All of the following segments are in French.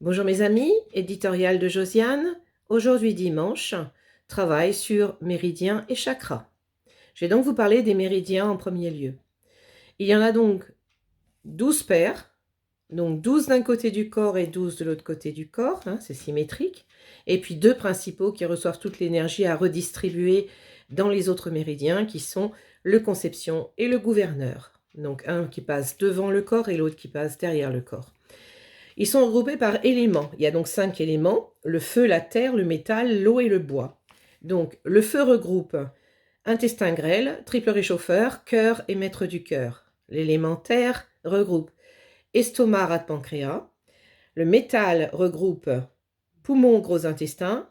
Bonjour mes amis, éditorial de Josiane. Aujourd'hui dimanche, travail sur méridiens et chakras. Je vais donc vous parler des méridiens en premier lieu. Il y en a donc 12 paires, donc 12 d'un côté du corps et 12 de l'autre côté du corps, c'est symétrique. Et puis deux principaux qui reçoivent toute l'énergie à redistribuer dans les autres méridiens qui sont le conception et le gouverneur. Donc un qui passe devant le corps et l'autre qui passe derrière le corps. Ils sont regroupés par éléments. Il y a donc 5 éléments, le feu, la terre, le métal, l'eau et le bois. Donc le feu regroupe intestin grêle, triple réchauffeur, cœur et maître du cœur. L'élément terre regroupe estomac, rate, pancréas. Le métal regroupe poumon, gros intestin.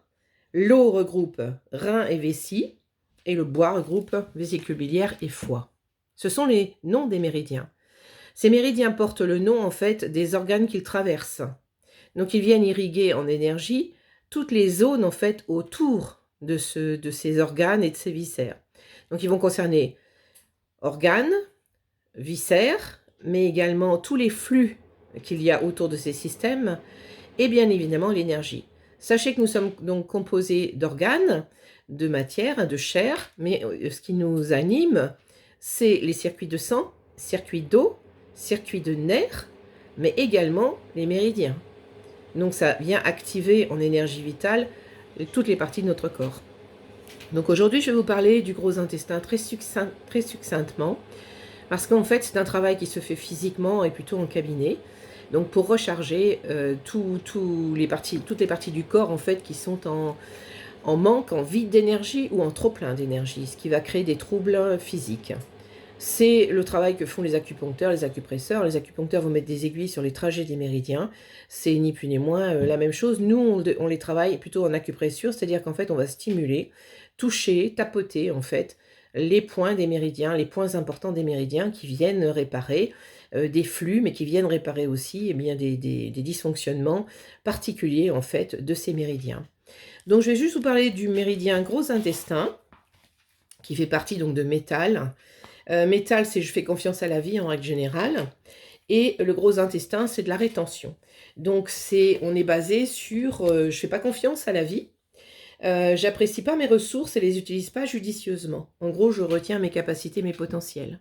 L'eau regroupe rein et vessie. Et le bois regroupe vésicule biliaire et foie. Ce sont les noms des méridiens. Ces méridiens portent le nom en fait des organes qu'ils traversent. Donc ils viennent irriguer en énergie toutes les zones en fait autour de ces organes et de ces viscères. Donc ils vont concerner organes, viscères, mais également tous les flux qu'il y a autour de ces systèmes et bien évidemment l'énergie. Sachez que nous sommes donc composés d'organes, de matière, de chair, mais ce qui nous anime, c'est les circuits de sang, circuits d'eau, circuits de nerfs, mais également les méridiens. Donc ça vient activer en énergie vitale toutes les parties de notre corps. Donc aujourd'hui, je vais vous parler du gros intestin très succinctement, parce qu'en fait, c'est un travail qui se fait physiquement et plutôt en cabinet. Donc pour recharger toutes les parties du corps en fait qui sont en manque, en vide d'énergie ou en trop plein d'énergie, ce qui va créer des troubles physiques. C'est le travail que font les acupuncteurs, les acupresseurs. Les acupuncteurs vont mettre des aiguilles sur les trajets des méridiens. C'est ni plus ni moins la même chose. Nous, on les travaille plutôt en acupressure, c'est-à-dire qu'en fait, on va stimuler, toucher, tapoter en fait les points des méridiens, les points importants des méridiens qui viennent réparer des flux, mais qui viennent réparer aussi des dysfonctionnements particuliers en fait de ces méridiens. Donc, je vais juste vous parler du méridien gros intestin, qui fait partie donc de métal. Métal, c'est je fais confiance à la vie en règle générale. Et le gros intestin, c'est de la rétention. Donc, on est basé sur je fais pas confiance à la vie. J'apprécie pas mes ressources et les utilise pas judicieusement. En gros, je retiens mes capacités, mes potentiels.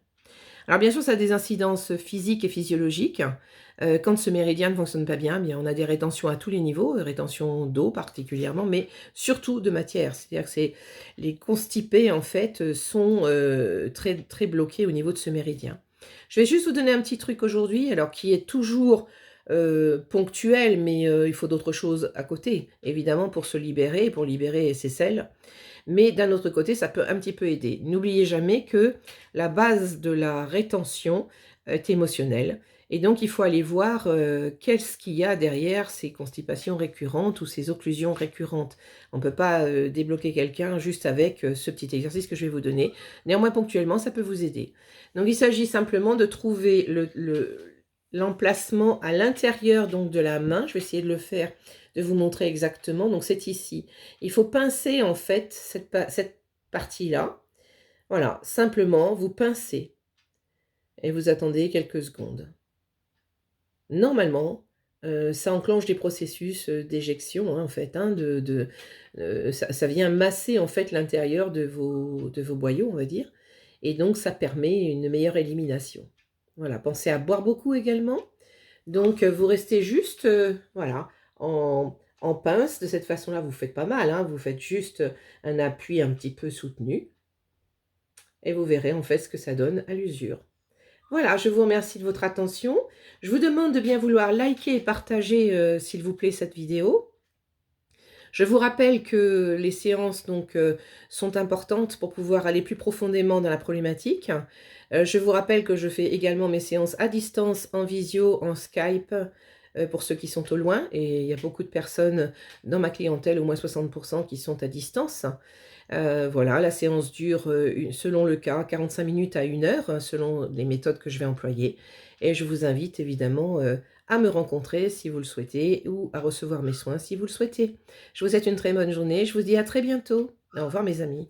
Alors bien sûr, ça a des incidences physiques et physiologiques. Quand ce méridien ne fonctionne pas bien, bien, on a des rétentions à tous les niveaux, rétention d'eau particulièrement, mais surtout de matière. C'est-à-dire que les constipés, en fait, sont très, très bloqués au niveau de ce méridien. Je vais juste vous donner un petit truc aujourd'hui, alors qui est toujours ponctuel, mais il faut d'autres choses à côté, évidemment, pour se libérer, pour libérer ses selles. Mais d'un autre côté, ça peut un petit peu aider. N'oubliez jamais que la base de la rétention est émotionnelle. Et donc, il faut aller voir qu'est-ce qu'il y a derrière ces constipations récurrentes ou ces occlusions récurrentes. On ne peut pas débloquer quelqu'un juste avec ce petit exercice que je vais vous donner. Néanmoins, ponctuellement, ça peut vous aider. Donc, il s'agit simplement de trouver l'emplacement à l'intérieur donc de la main. Je vais essayer de le faire, de vous montrer exactement. Donc, c'est ici. Il faut pincer en fait cette partie-là. Voilà, simplement, vous pincez et vous attendez quelques secondes. Normalement, ça enclenche des processus d'éjection, en fait. Ça vient masser, en fait, l'intérieur de vos boyaux, on va dire. Et donc, ça permet une meilleure élimination. Voilà, pensez à boire beaucoup également. Donc, vous restez juste, voilà, en pince. De cette façon-là, vous ne faites pas mal, vous faites juste un appui un petit peu soutenu. Et vous verrez, en fait, ce que ça donne à l'usure. Voilà, je vous remercie de votre attention. Je vous demande de bien vouloir liker et partager, s'il vous plaît, cette vidéo. Je vous rappelle que les séances donc, sont importantes pour pouvoir aller plus profondément dans la problématique. Je vous rappelle que je fais également mes séances à distance, en visio, en Skype, pour ceux qui sont au loin. Et il y a beaucoup de personnes dans ma clientèle, au moins 60%, qui sont à distance. Voilà, la séance dure, selon le cas, 45 minutes à 1 heure, selon les méthodes que je vais employer. Et je vous invite évidemment à me rencontrer si vous le souhaitez ou à recevoir mes soins si vous le souhaitez. Je vous souhaite une très bonne journée. Je vous dis à très bientôt. Au revoir mes amis.